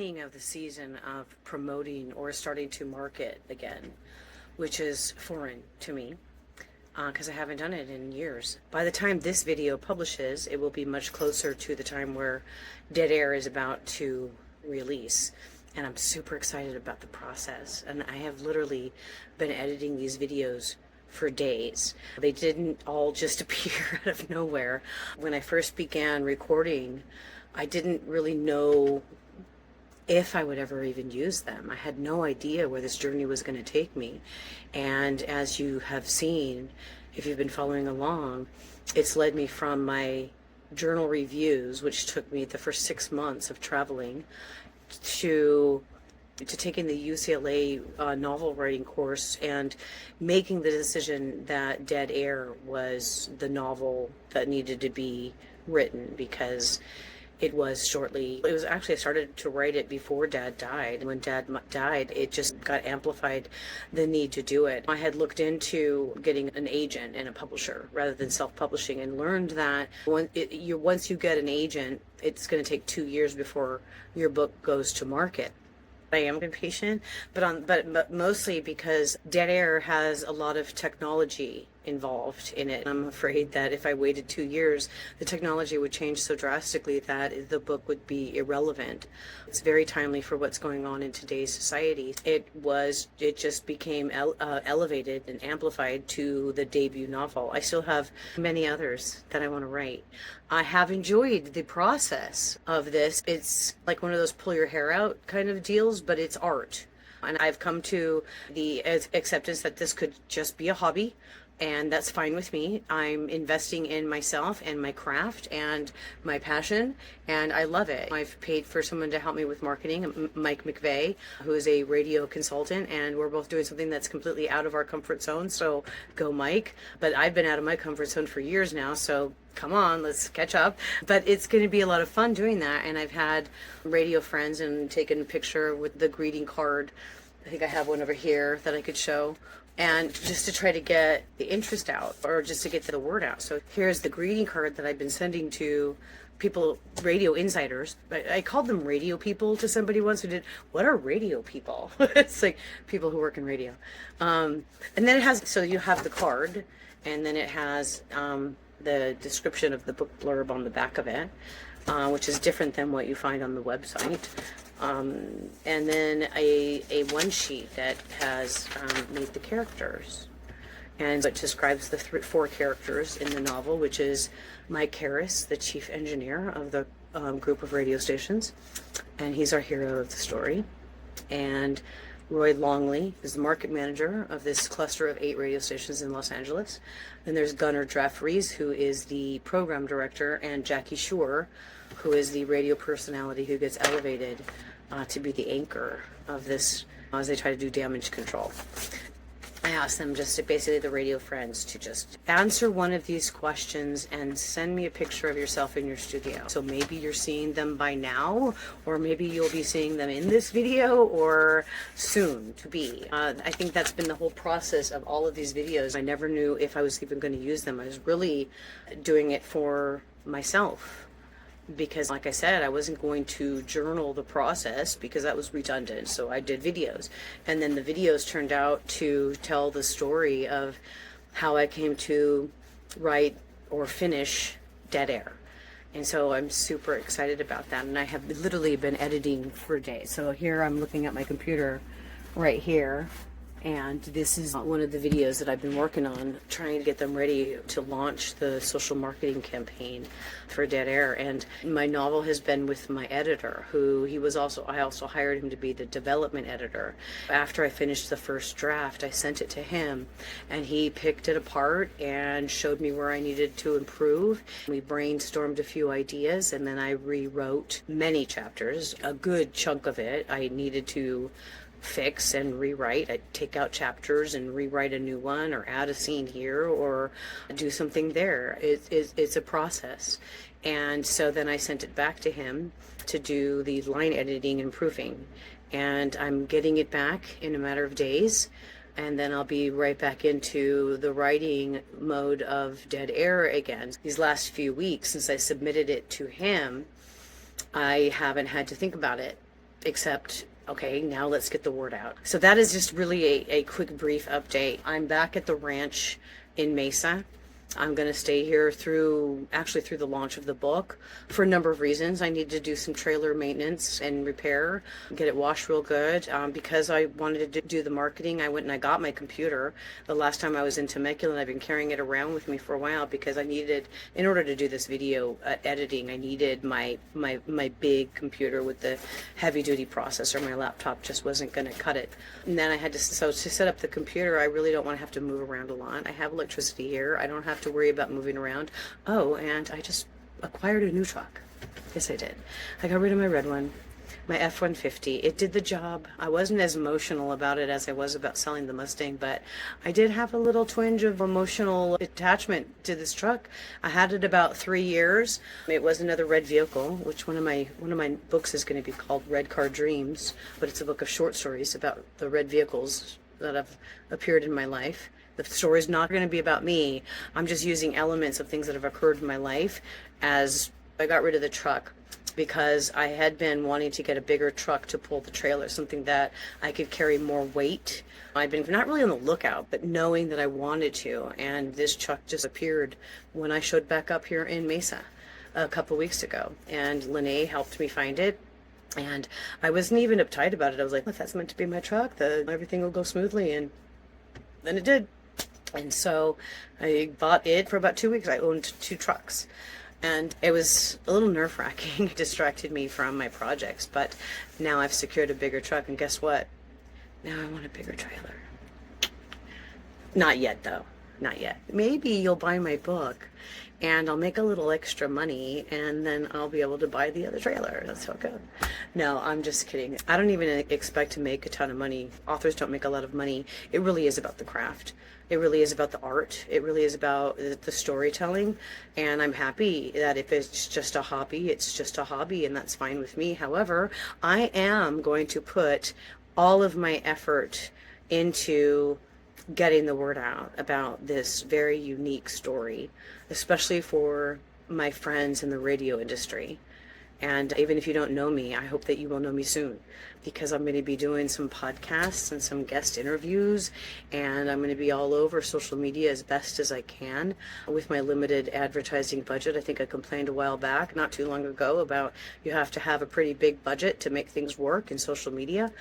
beginning of the season of promoting or starting to market again, which is foreign to me because I haven't done it in years. By the time this video publishes, it will be much closer to the time where Dead Air is about to release. And I'm super excited about the process. And I have literally been editing these videos for days. They didn't all just appear out of nowhere. When I first began recording, I didn't really know if I would ever even use them. I had no idea where this journey was going to take me. And as you have seen, if you've been following along, it's led me from my journal reviews, which took me the first 6 months of traveling, to taking the UCLA novel writing course and making the decision that Dead Air was the novel that needed to be written, because it was actually, I started to write it before Dad died. When Dad died, it just got amplified, the need to do it. I had looked into getting an agent and a publisher rather than self-publishing, and learned that once you get an agent, it's going to take 2 years before your book goes to market. I am impatient, but mostly because Dead Air has a lot of technology involved in it. I'm afraid that if I waited 2 years, the technology would change so drastically that the book would be irrelevant. It's very timely for what's going on in today's society. It just became elevated and amplified to the debut novel. I still have many others that I want to write. I have enjoyed the process of this. It's like one of those pull your hair out kind of deals, but it's art. And I've come to the acceptance that this could just be a hobby, and that's fine with me. I'm investing in myself and my craft and my passion, and I love it. I've paid for someone to help me with marketing, Mike McVay, who is a radio consultant, and we're both doing something that's completely out of our comfort zone, so go Mike. But I've been out of my comfort zone for years now, so come on, let's catch up. But it's going to be a lot of fun doing that, and I've had radio friends and taken a picture with the greeting card. I think I have one over here that I could show, and just to try to get the interest out, or just to get the word out. So here's the greeting card that I've been sending to people, radio insiders. I called them radio people to somebody once who did, what are radio people? It's like people who work in radio. And then it has, so you have the card, and then it has the description of the book blurb on the back of it, which is different than what you find on the website. And then a one sheet that has made the characters, and it describes the four characters in the novel, which is Mike Harris, the chief engineer of the group of radio stations, and he's our hero of the story. And Roy Longley is the market manager of this cluster of 8 radio stations in Los Angeles. Then there's Gunnar Jeffries, who is the program director, and Jackie Shore, who is the radio personality who gets elevated to be the anchor of this as they try to do damage control. I asked them, just basically the radio friends, to just answer one of these questions and send me a picture of yourself in your studio. So maybe you're seeing them by now, or maybe you'll be seeing them in this video, or soon to be. I think that's been the whole process of all of these videos. I never knew if I was even going to use them. I was really doing it for myself, because like I said, I wasn't going to journal the process because that was redundant. So I did videos, and then the videos turned out to tell the story of how I came to write or finish Dead Air. And so I'm super excited about that, and I have literally been editing for days. So here I'm looking at my computer right here, and this is one of the videos that I've been working on, trying to get them ready to launch the social marketing campaign for Dead Air. And my novel has been with my editor, I also hired him to be the development editor. After I finished the first draft, I sent it to him, and he picked it apart and showed me where I needed to improve. We brainstormed a few ideas, and then I rewrote many chapters. A good chunk of it I needed to fix and rewrite. I'd take out chapters and rewrite a new one, or add a scene here, or do something there. It's a process. And so then I sent it back to him to do the line editing and proofing. And I'm getting it back in a matter of days. And then I'll be right back into the writing mode of Dead Air again. These last few weeks, since I submitted it to him, I haven't had to think about it except, okay, now let's get the word out. So that is just really a quick, brief update. I'm back at the ranch in Mesa. I'm going to stay here through the launch of the book for a number of reasons. I need to do some trailer maintenance and repair, get it washed real good. Because I wanted to do the marketing, I went and I got my computer the last time I was in Temecula, and I've been carrying it around with me for a while because I needed, in order to do this video editing, I needed my big computer with the heavy duty processor. My laptop just wasn't going to cut it. And then I had to, so to set up the computer, I really don't want to have to move around a lot. I have electricity here. I don't have to worry about moving around. Oh, and I just acquired a new truck. Yes, I did. I got rid of my red one, my F-150. It did the job. I wasn't as emotional about it as I was about selling the Mustang, but I did have a little twinge of emotional attachment to this truck. I had it about 3 years. It was another red vehicle, which one of my books is going to be called Red Car Dreams, but it's a book of short stories about the red vehicles that have appeared in my life. The story's not going to be about me. I'm just using elements of things that have occurred in my life as I got rid of the truck, because I had been wanting to get a bigger truck to pull the trailer, something that I could carry more weight. I'd been not really on the lookout, but knowing that I wanted to, and this truck just appeared when I showed back up here in Mesa a couple weeks ago, and Lene helped me find it. And I wasn't even uptight about it. I was like, if that's meant to be my truck, then everything will go smoothly, and then it did. And so I bought it for about 2 weeks. I owned 2 trucks. And it was a little nerve-wracking. It distracted me from my projects. But now I've secured a bigger truck. And guess what? Now I want a bigger trailer. Not yet, though. Not yet. Maybe you'll buy my book and I'll make a little extra money and then I'll be able to buy the other trailer. That's how it goes. No, I'm just kidding. I don't even expect to make a ton of money. Authors don't make a lot of money. It really is about the craft. It really is about the art. It really is about the storytelling. And I'm happy that if it's just a hobby, it's just a hobby, and that's fine with me. However, I am going to put all of my effort into getting the word out about this very unique story, especially for my friends in the radio industry. And even if you don't know me, I hope that you will know me soon, because I'm going to be doing some podcasts and some guest interviews, and I'm going to be all over social media as best as I can with my limited advertising budget. I think I complained a while back, not too long ago, about you have to have a pretty big budget to make things work in social media.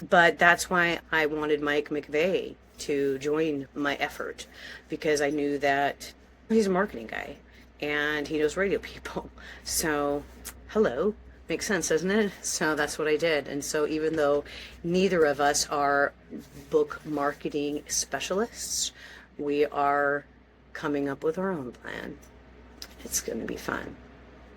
But that's why I wanted Mike McVay to join my effort, because I knew that he's a marketing guy and he knows radio people. So hello, makes sense, doesn't it? So that's what I did. And so even though neither of us are book marketing specialists, we are coming up with our own plan. It's going to be fun.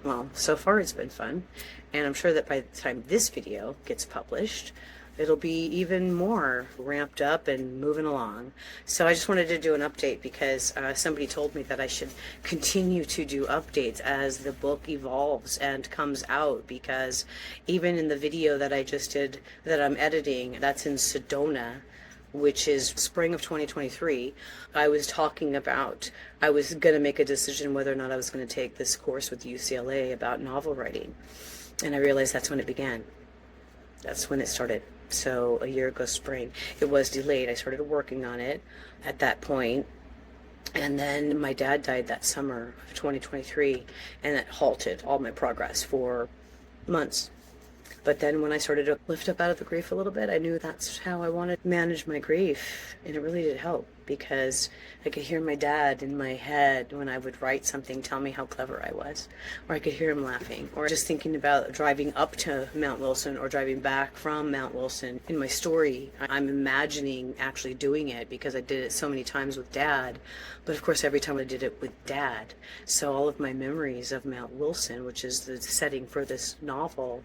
Well, so far it's been fun, and I'm sure that by the time this video gets published, it'll be even more ramped up and moving along. So I just wanted to do an update because somebody told me that I should continue to do updates as the book evolves and comes out, because even in the video that I just did that I'm editing, that's in Sedona, which is spring of 2023, I was talking about, I was going to make a decision whether or not I was going to take this course with UCLA about novel writing. And I realized that's when it began. That's when it started. So a year ago spring. It was delayed. I started working on it at that point, and then my dad died that summer of 2023, and that halted all my progress for months. But then when I started to lift up out of the grief a little bit, I knew that's how I wanted to manage my grief. And it really did help, because I could hear my dad in my head when I would write something tell me how clever I was. Or I could hear him laughing. Or just thinking about driving up to Mount Wilson or driving back from Mount Wilson. In my story, I'm imagining actually doing it because I did it so many times with Dad. But of course, every time I did it with Dad. So all of my memories of Mount Wilson, which is the setting for this novel,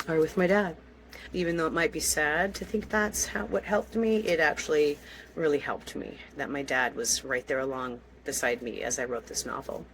are with my dad. Even though it might be sad to think that's what helped me, it actually really helped me that my dad was right there along beside me as I wrote this novel.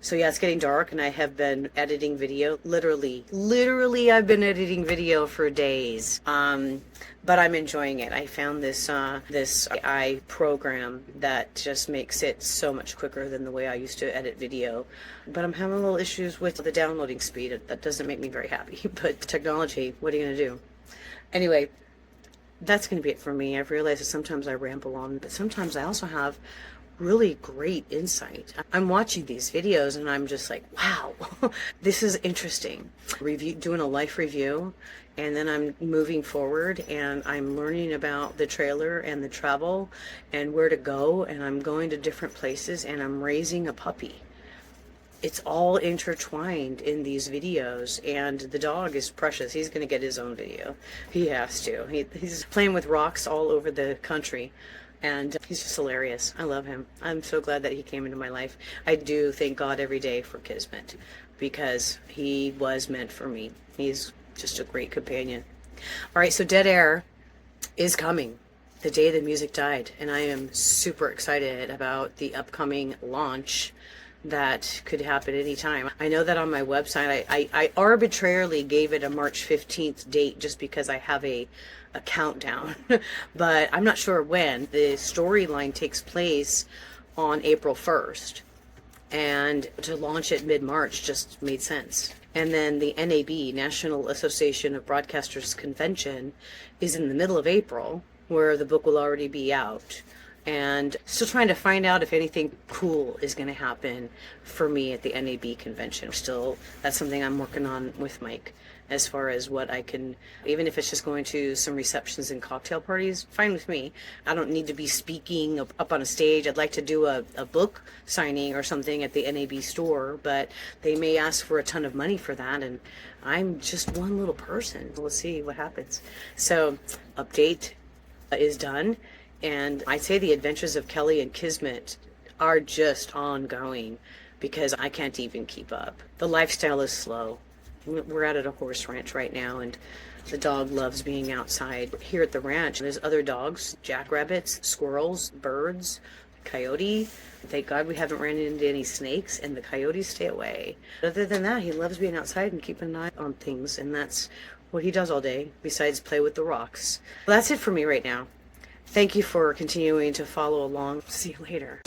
So yeah, it's getting dark, and I have been editing video. Literally, I've been editing video for days. But I'm enjoying it. I found this AI program that just makes it so much quicker than the way I used to edit video. But I'm having a little issues with the downloading speed. That doesn't make me very happy. But technology, what are you gonna do? Anyway, that's going to be it for me. I've realized that sometimes I ramble on, but sometimes I also have really great insight. I'm watching these videos and I'm just like, wow, this is interesting. Doing a life review, and then I'm moving forward and I'm learning about the trailer and the travel and where to go, and I'm going to different places, and I'm raising a puppy. It's all intertwined in these videos, and the dog is precious. He's going to get his own video. He has to. He's playing with rocks all over the country, and he's just hilarious. I love him. I'm so glad that he came into my life. I do thank God every day for Kismet, because he was meant for me. He's just a great companion. All right, so Dead Air is coming the day the music died, and I am super excited about the upcoming launch that could happen anytime. I know that on my website, I arbitrarily gave it a March 15th date just because I have a countdown, but I'm not sure when. The storyline takes place on April 1st, and to launch it mid-March just made sense. And then the NAB, National Association of Broadcasters Convention, is in the middle of April, where the book will already be out. And still trying to find out if anything cool is going to happen for me at the NAB convention. That's something I'm working on with Mike, as far as what I can, even if it's just going to some receptions and cocktail parties, fine with me. I don't need to be speaking up on a stage. I'd like to do a book signing or something at the NAB store, but they may ask for a ton of money for that, and I'm just one little person. We'll see what happens. So, update is done. And I'd say the adventures of Kelly and Kismet are just ongoing, because I can't even keep up. The lifestyle is slow. We're out at a horse ranch right now, and the dog loves being outside. Here at the ranch, there's other dogs, jackrabbits, squirrels, birds, coyote. Thank God we haven't ran into any snakes, and the coyotes stay away. Other than that, he loves being outside and keeping an eye on things, and that's what he does all day, besides play with the rocks. Well, that's it for me right now. Thank you for continuing to follow along. See you later.